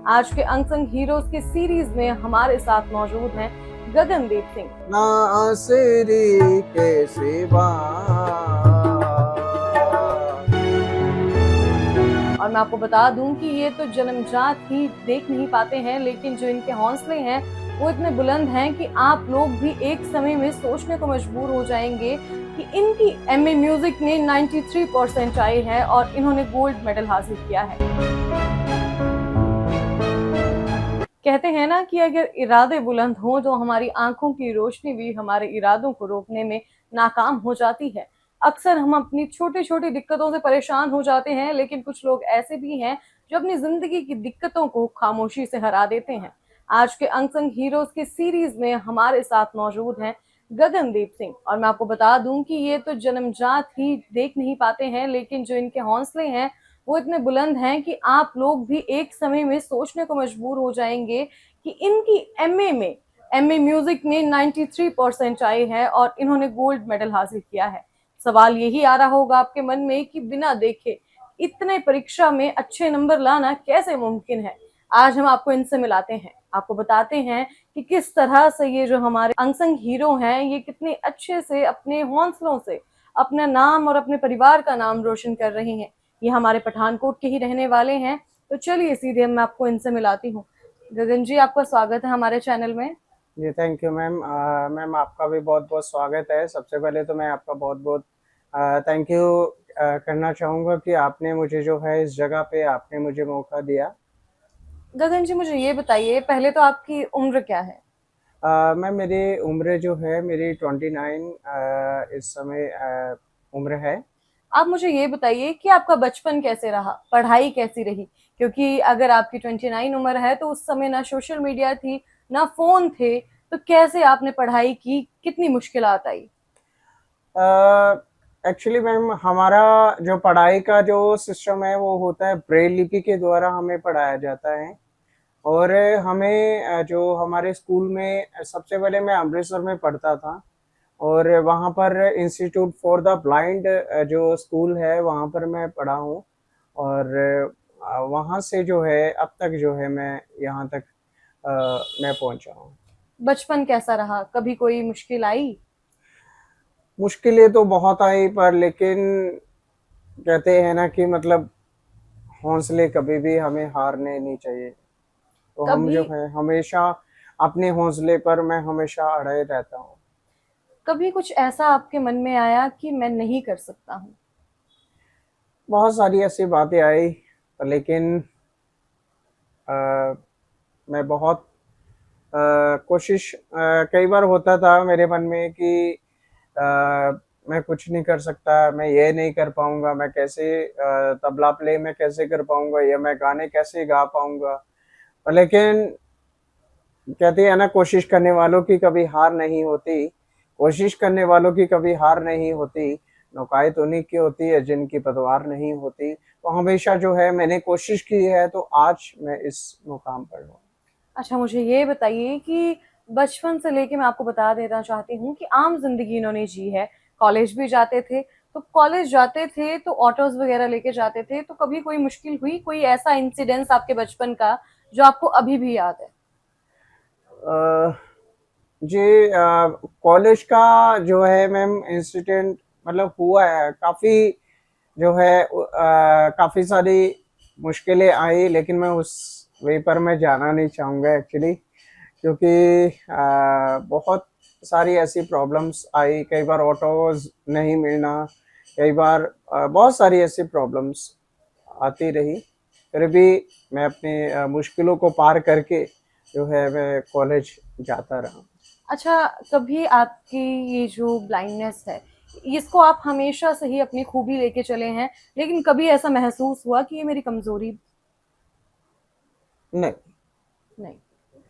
आज के unsung heroes की सीरीज में हमारे साथ मौजूद हैं गगनदीप सिंह। ना आसरी के सिवा। और मैं आपको बता दूं कि ये तो जन्मजात ही देख नहीं पाते हैं, लेकिन जो इनके हौसले हैं वो इतने बुलंद हैं कि आप लोग भी एक समय में सोचने को मजबूर हो जाएंगे कि इनकी एमए म्यूजिक में 93% आई है और इन्होंने गोल्ड मेडल हासिल किया है। कहते हैं ना कि अगर इरादे बुलंद हो तो हमारी आंखों की रोशनी भी हमारे इरादों को रोकने में नाकाम हो जाती है। अक्सर हम अपनी छोटी छोटी दिक्कतों से परेशान हो जाते हैं, लेकिन कुछ लोग ऐसे भी हैं जो अपनी जिंदगी की दिक्कतों को खामोशी से हरा देते हैं। आज के अनसंग हीरोज की सीरीज में हमारे साथ मौजूद हैं गगनदीप सिंह। और मैं आपको बता दूं कि ये तो जन्मजात ही देख नहीं पाते हैं, लेकिन जो इनके हौसले हैं वो इतने बुलंद हैं कि आप लोग भी एक समय में सोचने को मजबूर हो जाएंगे कि इनकी एमए म्यूजिक में 93% आई है और इन्होंने गोल्ड मेडल हासिल किया है। सवाल यही आ रहा होगा आपके मन में कि बिना देखे इतने परीक्षा में अच्छे नंबर लाना कैसे मुमकिन है। आज हम आपको इनसे मिलाते हैं, आपको बताते हैं कि किस तरह से ये जो हमारे अनसंग हीरो हैं ये कितने अच्छे से अपने हौसलों से अपना नाम और अपने परिवार का नाम रोशन कर रहे हैं। ये हमारे पठानकोट के ही रहने वाले हैं, तो चलिए सीधे मैं आपको इनसे मिलाती हूँ। गगन जी, आपका स्वागत है हमारे चैनल में। जी थैंक यू मैम। मैम आपका भी बहुत बहुत स्वागत है। सबसे पहले तो मैं आपका बहुत बहुत थैंक यू करना चाहूँगा कि आपने मुझे जो है इस जगह पे आपने मुझे मौका दिया। गगन जी, मुझे ये बताइए पहले तो आपकी उम्र क्या है? मैम मेरी उम्र जो है मेरी 29 इस समय उम्र है। आप मुझे ये बताइए कि आपका बचपन कैसे रहा, पढ़ाई कैसी रही? क्योंकि अगर आपकी 29 उम्र है तो उस समय ना सोशल मीडिया थी ना फोन थे, तो कैसे आपने पढ़ाई की, कितनी मुश्किलात आई? एक्चुअली मैम हमारा जो पढ़ाई का जो सिस्टम है वो होता है ब्रेल लिपि के द्वारा हमें पढ़ाया जाता है। और हमें जो हमारे स्कूल में सबसे पहले मैं अमृतसर में पढ़ता था और वहाँ पर इंस्टीट्यूट फॉर द ब्लाइंड जो स्कूल है वहाँ पर मैं पढ़ा हूँ। और वहाँ से जो है अब तक जो है मैं यहाँ तक मैं पहुँचा हूँ। बचपन कैसा रहा, कभी कोई मुश्किल आई? मुश्किलें तो बहुत आई पर लेकिन कहते हैं ना कि मतलब हौसले कभी भी हमें हारने नहीं चाहिए। तो हम कभी जो है हमेशा अपने हौसले पर मैं हमेशा अड़े रहता हूँ। कभी कुछ ऐसा आपके मन में आया कि मैं नहीं कर सकता हूँ? बहुत सारी ऐसी बातें आई पर लेकिन आ, मैं बहुत कोशिश कई बार होता था मेरे मन में कि मैं कुछ नहीं कर सकता, मैं ये नहीं कर पाऊंगा, मैं कैसे तबला प्ले में कैसे कर पाऊंगा या मैं गाने कैसे गा पाऊंगा। पर लेकिन कहते हैं ना कोशिश करने वालों की कभी हार नहीं होती। कोशिश करने वालों की कभी हार नहीं होती। नौकायत उन्हीं की होती है जिनकी पतवार नहीं होती। तो हमेशा जो है मैंने कोशिश की है तो आज मैं इस मुकाम पर हूँ। अच्छा, मुझे ये बताइए कि बचपन से लेके मैं आपको बता देना चाहती हूँ कि आम जिंदगी इन्होंने जी है। कॉलेज भी जाते थे, तो कॉलेज जाते थे तो ऑटोज वगैरह लेके जाते थे, तो कभी कोई मुश्किल हुई, कोई ऐसा इंसिडेंस आपके बचपन का जो आपको अभी भी याद है? अ, जी कॉलेज का जो है मैम इंसिडेंट मतलब हुआ है काफ़ी जो है काफ़ी सारी मुश्किलें आई लेकिन मैं उस वे पर मैं जाना नहीं चाहूँगा एक्चुअली। क्योंकि बहुत सारी ऐसी प्रॉब्लम्स आई, कई बार ऑटोज नहीं मिलना, कई बार बहुत सारी ऐसी प्रॉब्लम्स आती रही। फिर भी मैं अपनी मुश्किलों को पार करके जो है मैं कॉलेज जाता रहा। अच्छा, कभी आपकी ये जो ब्लाइंडनेस है, इसको आप हमेशा से ही अपनी खूबी लेके चले हैं, लेकिन कभी ऐसा महसूस हुआ कि ये मेरी कमजोरी? नहीं, नहीं।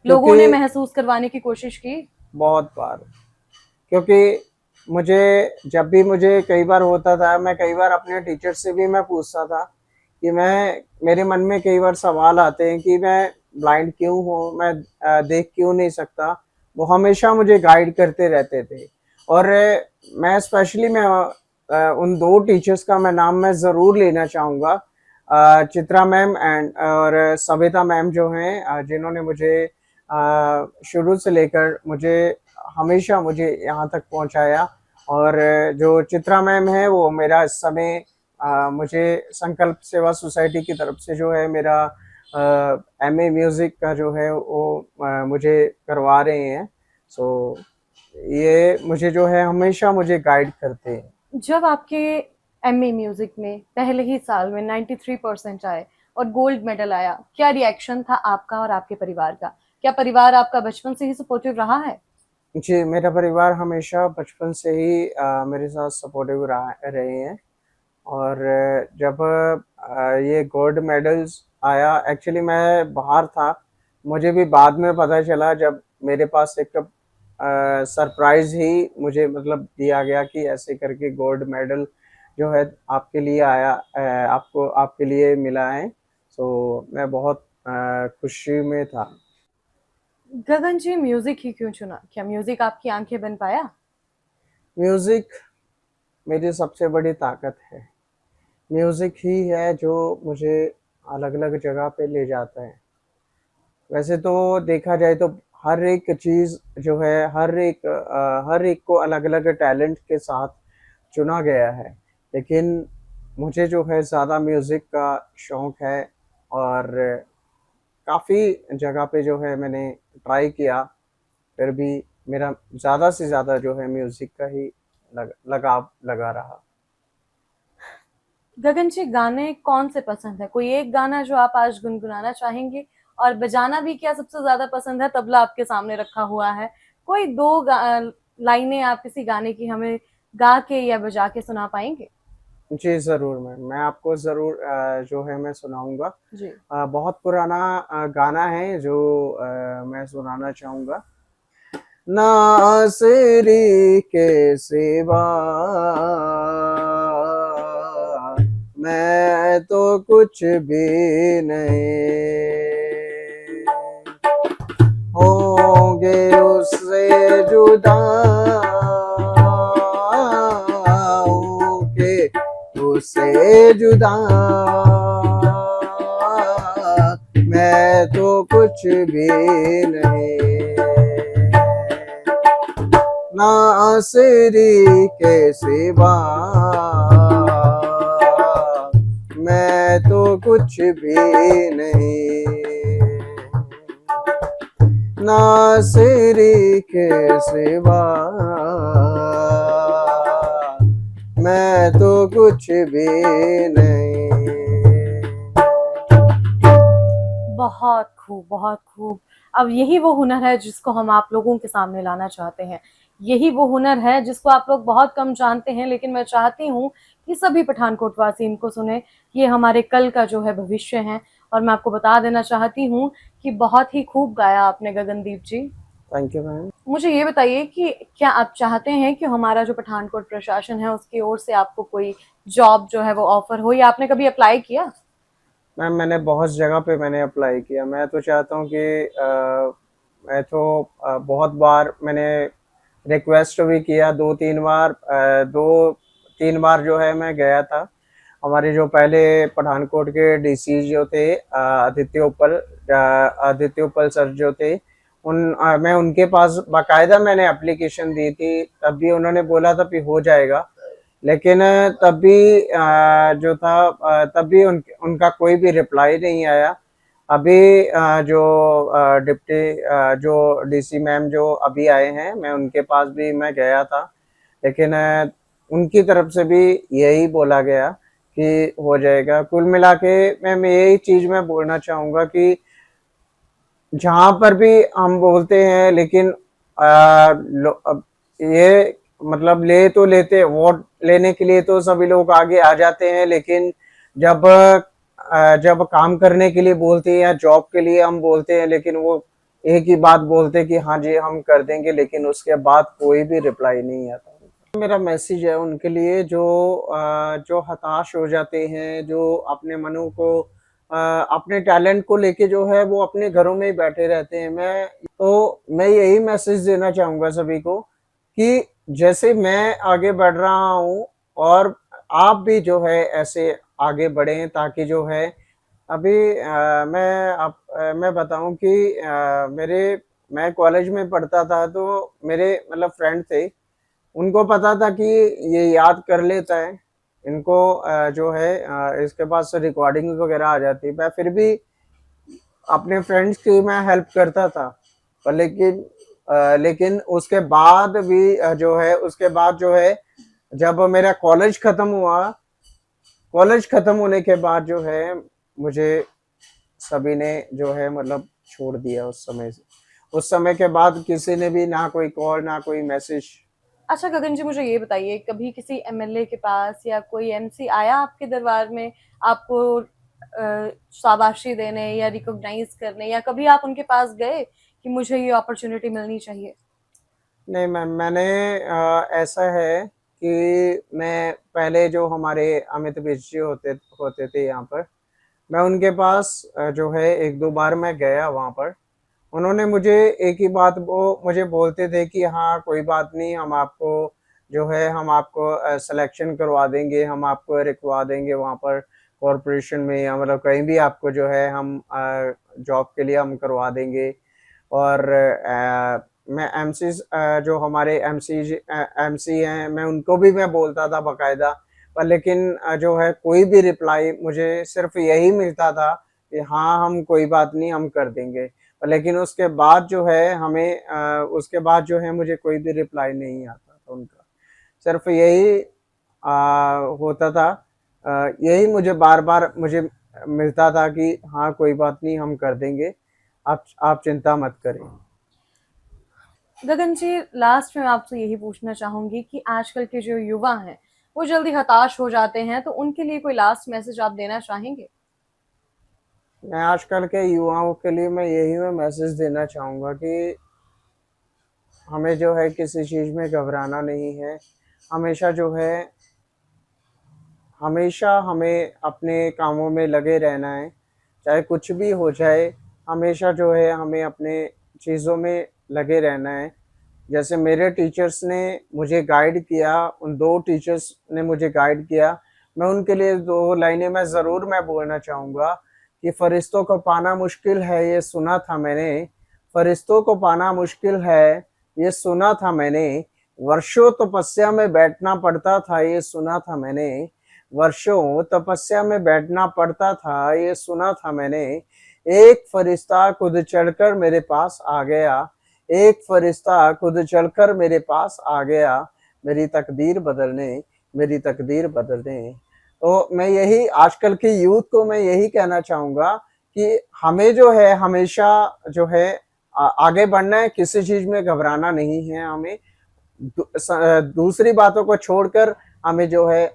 लोगों ने क्योंकि महसूस करवाने की कोशिश की? बहुत बार, क्योंकि मुझे जब भी मुझे कई बार होता था, मैं कई बार अपने टीचर से भी मैं पूछता था कि मैं मेरे मन में कई बार सवाल आते हैं कि मैं ब्लाइंड क्यों हूँ, मैं देख क्यों नहीं सकता। वो हमेशा मुझे गाइड करते रहते थे। और मैं स्पेशली मैं उन 2 टीचर्स का मैं नाम मैं ज़रूर लेना चाहूँगा। चित्रा मैम एंड और सविता मैम जो हैं, जिन्होंने मुझे शुरू से लेकर मुझे हमेशा मुझे यहाँ तक पहुँचाया। और जो चित्रा मैम है वो मेरा इस समय मुझे संकल्प सेवा सोसाइटी की तरफ से जो है मेरा एमए म्यूज़िक का जो है वो मुझे करवा रहे हैं। सो ये मुझे जो है हमेशा मुझे गाइड करते हैं। जब आपके एमए म्यूजिक में पहले ही साल में 93% आए और गोल्ड मेडल आया, क्या रिएक्शन था आपका और आपके परिवार का? क्या परिवार आपका बचपन से ही सपोर्टिव रहा है? जी, मेरा परिवार हमेशा बचपन से ही मेरे साथ सपोर्टिव रहे हैं। और जब ये गोल्ड मेडल्स आया, एक्चुअली मैं बाहर था, मुझे भी बाद में पता चला जब मेरे पास एक सरप्राइज़ ही मुझे मतलब दिया गया कि ऐसे करके गोल्ड मेडल जो है आपके लिए आया, आपको आपके लिए मिला है। सो मैं बहुत खुशी में था। गगन जी, म्यूजिक ही क्यों चुना? क्या म्यूजिक आपकी आंखें बन पाया? म्यूज़िक मेरी सबसे बड़ी ताकत है। म्यूज़िक ही है जो मुझे अलग-अलग जगह पे ले जाता है। वैसे तो देखा जाए तो हर एक चीज़ जो है हर एक को अलग-अलग टैलेंट के साथ चुना गया है। लेकिन मुझे जो है ज़्यादा म्यूज़िक का शौक है और काफ़ी जगह पे जो है मैंने ट्राई किया, फिर भी मेरा ज़्यादा से ज़्यादा जो है म्यूज़िक का ही लगाव लगा रहा। गगन जी, गाने कौन से पसंद है? कोई एक गाना जो आप आज गुनगुनाना चाहेंगे? और बजाना भी क्या सबसे ज्यादा पसंद है? तबला आपके सामने रखा हुआ है, कोई दो लाइनें आप किसी गाने की हमें गा के या बजा के सुना पाएंगे? जी, ज़रूर मैम, मैं आपको ज़रूर जो है मैं सुनाऊँगा। जी। बहुत पुराना गाना है जो मैं सुनाना चाहूँगा। नासिरी के सिवा मैं तो कुछ भी नहीं, होंगे उससे जुदा होके उससे जुदा मैं तो कुछ भी नहीं, नासिरी के सिवा मैं तो कुछ भी नहीं, नासिरी के सिवा मैं तो कुछ भी नहीं। बहुत खूब, बहुत खूब। अब यही वो हुनर है जिसको हम आप लोगों के सामने लाना चाहते हैं। यही वो हुनर है जिसको आप लोग बहुत कम जानते हैं, लेकिन मैं चाहती हूँ कि सभी पठानकोट वासी इनको सुने। ये हमारे कल का जो है भविष्य है। और मैं आपको बता देना चाहती हूँ कि बहुत ही खूब गाया आपने Gagandeep ji. Thank you ma'am. मुझे ये बताइए कि क्या आप चाहते हैं कि हमारा जो पठानकोट प्रशासन है उसकी ओर से आपको कोई जॉब जो है वो ऑफर हो, या आपने कभी अप्लाई किया? मैम मैंने बहुत जगह पे मैंने अप्लाई किया। मैं तो चाहता हूँ कि मैं तो बहुत बार मैंने रिक्वेस्ट भी किया, 2-3 बार 2-3 बार जो है मैं गया था। हमारे जो पहले पठानकोट के डीसी जो थे आदित्य उपल सर जो थे, मैं उनके पास बाकायदा मैंने एप्लीकेशन दी थी, तब भी उन्होंने बोला था कि हो जाएगा। लेकिन तब भी जो था तब भी उनका कोई भी रिप्लाई नहीं आया। अभी जो डीसी मैम जो अभी आए हैं, मैं उनके पास भी मैं गया था, लेकिन उनकी तरफ से भी यही बोला गया कि हो जाएगा। कुल मिला के मैं यही चीज़ मैं बोलना चाहूँगा कि जहाँ पर भी हम बोलते हैं, लेकिन अब ये मतलब ले तो लेते, वोट लेने के लिए तो सभी लोग आगे आ जाते हैं, लेकिन जब काम करने के लिए बोलते हैं या जॉब के लिए हम बोलते हैं, लेकिन वो एक ही बात बोलते हैं कि हाँ जी हम कर देंगे, लेकिन उसके बाद कोई भी रिप्लाई नहीं आता। मेरा मैसेज है उनके लिए जो हताश हो जाते हैं, जो अपने मनों को अपने टैलेंट को लेके जो है वो अपने घरों में ही बैठे रहते हैं। मैं यही मैसेज देना चाहूँगा सभी को कि जैसे मैं आगे बढ़ रहा हूँ और आप भी जो है ऐसे आगे बढ़ें, ताकि जो है अभी मैं बताऊं कि मैं कॉलेज में पढ़ता था, तो मेरे मतलब फ्रेंड थे, उनको पता था कि ये याद कर लेता है, इनको जो है इसके पास रिकॉर्डिंग वगैरह आ जाती है। मैं फिर भी अपने फ्रेंड्स की मैं हेल्प करता था, पर लेकिन उसके बाद भी उसके बाद जो है जब मेरा कॉलेज खत्म होने के बाद जो है मुझे सभी ने जो है मतलब छोड़ दिया उस समय से। उस समय के बाद किसी ने भी ना कोई कॉल ना कोई मैसेज। अच्छा गगन जी, मुझे ये बताइए, कभी किसी एमएलए के पास या कोई एमसी आया आपके दरबार में आपको शाबाशी देने या रिकॉग्नाइज करने, या कभी आप उनके पास गए कि मुझे ये अपॉर्चुनिटी मिलनी चाहिए? नहीं मैम, मैंने ऐसा है कि मैं पहले जो हमारे अमित विज जी होते होते थे यहाँ पर, मैं उनके पास जो है एक दो बार मैं गया वहाँ पर। उन्होंने मुझे एक ही बात वो मुझे बोलते थे कि हाँ कोई बात नहीं, हम आपको सिलेक्शन करवा देंगे, हम आपको रखवा देंगे वहाँ पर कॉरपोरेशन में, या मतलब कहीं भी आपको जो है हम जॉब के लिए हम करवा देंगे। और मैं एमसी जो हमारे एमसी हैं, मैं उनको भी मैं बोलता था बकायदा, पर लेकिन जो है कोई भी रिप्लाई मुझे सिर्फ यही मिलता था कि हाँ हम कोई बात नहीं, हम कर देंगे। लेकिन उसके बाद जो है मुझे कोई भी रिप्लाई नहीं आता था उनका। सिर्फ यही होता था, यही मुझे बार बार मुझे मिलता था कि हाँ कोई बात नहीं, हम कर देंगे, आप चिंता मत करें। गगन जी, लास्ट में आपसे यही पूछना चाहूंगी कि आजकल के जो युवा हैं वो जल्दी हताश हो जाते हैं, तो उनके लिए कोई लास्ट मैसेज आप देना चाहेंगे? मैं आजकल के युवाओं के लिए मैं यही मैं मैसेज देना चाहूँगा कि हमें जो है किसी चीज़ में घबराना नहीं है। हमेशा जो है हमेशा हमें अपने कामों में लगे रहना है, चाहे कुछ भी हो जाए। हमेशा जो है हमें अपने चीज़ों में लगे रहना है। जैसे मेरे टीचर्स ने मुझे गाइड किया, उन 2 टीचर्स ने मुझे गाइड किया। मैं उनके लिए 2 लाइनें मैं बोलना चाहूँगा कि फ़रिश्तों को पाना मुश्किल है, ये सुना था मैंने। फ़रिश्तों को पाना मुश्किल है, ये सुना था मैंने। वर्षों तपस्या में बैठना पड़ता था, ये सुना था मैंने। वर्षों तपस्या में बैठना पड़ता था, ये सुना था मैंने। एक फ़रिश्ता खुद चढ़कर मेरे पास आ गया, एक फ़रिश्ता खुद चढ़कर मेरे पास आ गया, मेरी तकदीर बदलने, मेरी तकदीर बदलने। तो मैं यही आजकल के यूथ को मैं यही कहना चाहूँगा कि हमें जो है हमेशा जो है आगे बढ़ना है, किसी चीज़ में घबराना नहीं है हमें। दूसरी बातों को छोड़कर हमें जो है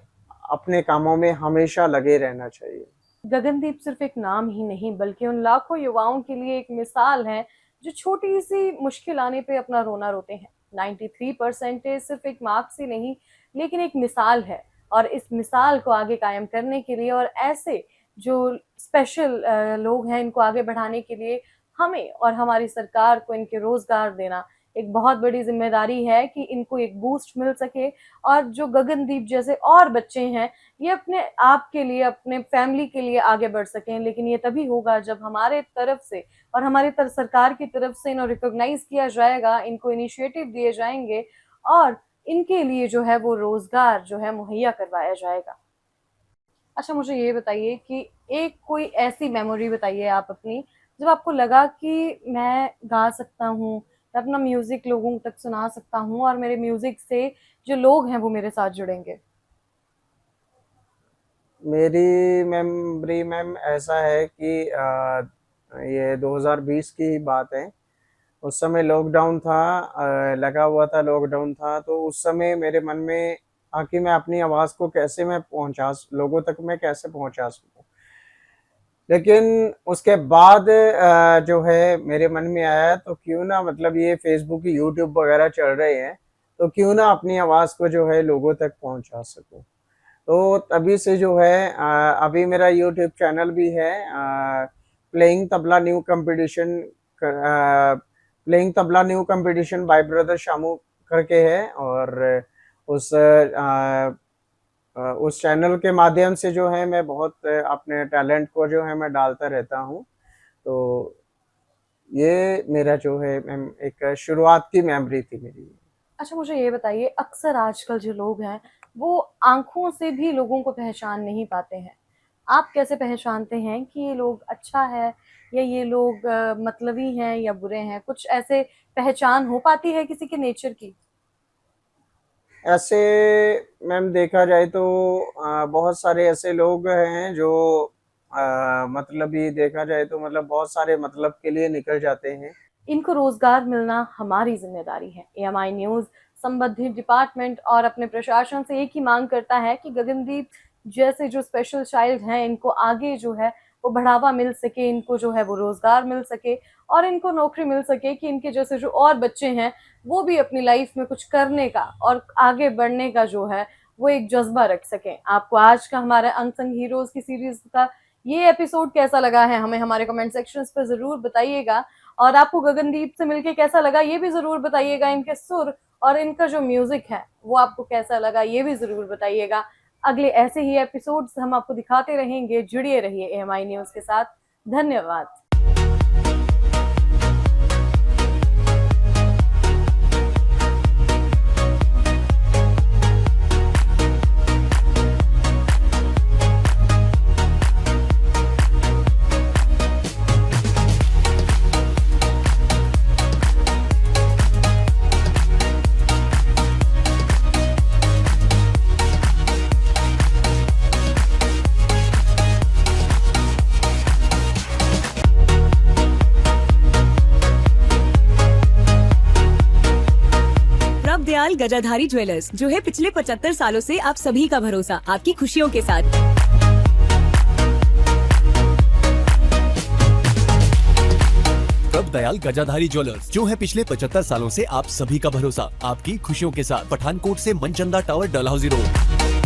अपने कामों में हमेशा लगे रहना चाहिए। गगनदीप सिर्फ एक नाम ही नहीं, बल्कि उन लाखों युवाओं के लिए एक मिसाल है जो छोटी सी मुश्किल आने पे अपना रोना रोते हैं। 93% सिर्फ एक मार्क्स ही नहीं, लेकिन एक मिसाल है। और इस मिसाल को आगे कायम करने के लिए और ऐसे जो स्पेशल लोग हैं, इनको आगे बढ़ाने के लिए हमें और हमारी सरकार को इनके रोजगार देना एक बहुत बड़ी जिम्मेदारी है कि इनको एक बूस्ट मिल सके। और जो गगनदीप जैसे और बच्चे हैं, ये अपने आप के लिए, अपने फैमिली के लिए आगे बढ़ सकें। लेकिन ये तभी होगा जब हमारे तरफ से और हमारी सरकार की तरफ से इन्हें रिकॉग्नाइज किया जाएगा, इनको इनिशिएटिव दिए जाएंगे और इनके लिए जो है वो रोजगार जो है मुहैया करवाया जाएगा। अच्छा, मुझे ये बताइए कि एक कोई ऐसी मेमोरी बताइए आप अपनी, जब आपको लगा कि मैं गा सकता हूँ, मैं अपना म्यूजिक लोगों तक सुना सकता हूँ और मेरे म्यूजिक से जो लोग हैं वो मेरे साथ जुड़ेंगे। मेरी मेमोरी मैम ऐसा है कि ये 2020 की ही बात है। उस समय लॉकडाउन था, लगा हुआ था, लॉकडाउन था, तो उस समय मेरे मन में कि मैं अपनी आवाज़ को कैसे मैं लोगों तक मैं कैसे पहुंचा सकूं। लेकिन उसके बाद जो है मेरे मन में आया, तो क्यों ना मतलब ये फेसबुक यूट्यूब वगैरह चल रहे हैं, तो क्यों ना अपनी आवाज़ को जो है लोगों तक पहुंचा सकूं। तो तभी से जो है अभी मेरा यूट्यूब चैनल भी है, playing tabla new competition playing tabla new competition by brother Shamu करके है। और उस उस चैनल के माध्यम से जो है मैं बहुत अपने टैलेंट को जो है मैं डालता रहता हूँ। तो ये मेरा जो है मैम एक शुरुआत की मेमोरी थी मेरी। अच्छा, मुझे ये बताइए, अक्सर आजकल जो लोग हैं वो आँखों से भी लोगों को पहचान नहीं पाते हैं। आप कैसे पहचानते हैं कि ये लोग अच्छा है या ये लोग मतलबी हैं या बुरे हैं? कुछ ऐसे पहचान हो पाती है किसी के नेचर की? ऐसे मैम देखा जाए तो बहुत सारे ऐसे लोग हैं जो मतलबी देखा जाए तो मतलब बहुत सारे मतलब के लिए निकल जाते हैं। इनको रोजगार मिलना हमारी जिम्मेदारी है। एएमआई न्यूज़ संबंधित डिपार्टमेंट और अपने प्रशासन से एक ही मांग करता है कि गगनदीप जैसे जो स्पेशल चाइल्ड हैं, इनको आगे जो है वो बढ़ावा मिल सके, इनको जो है वो रोजगार मिल सके और इनको नौकरी मिल सके कि इनके जैसे जो और बच्चे हैं वो भी अपनी लाइफ में कुछ करने का और आगे बढ़ने का जो है वो एक जज्बा रख सकें। आपको आज का हमारे अनसंग हीरोज की सीरीज का ये एपिसोड कैसा लगा है, हमें हमारे कमेंट सेक्शंस पर जरूर बताइएगा। और आपको गगनदीप से मिलके कैसा लगा ये भी जरूर बताइएगा। इनके सुर और इनका जो म्यूजिक है वो आपको कैसा लगा ये भी जरूर बताइएगा। अगले ऐसे ही एपिसोड्स हम आपको दिखाते रहेंगे। जुड़िए रहिए एएमआई न्यूज़ के साथ। धन्यवाद। दयाल गजाधारी ज्वेलर्स, जो है पिछले 75 सालों से आप सभी का भरोसा, आपकी खुशियों के साथ। प्रभ दयाल गजाधारी ज्वेलर्स, जो है पिछले 75 सालों से आप सभी का भरोसा, आपकी खुशियों के साथ। पठानकोट से मनचंदा टावर, डलहौजी रोड।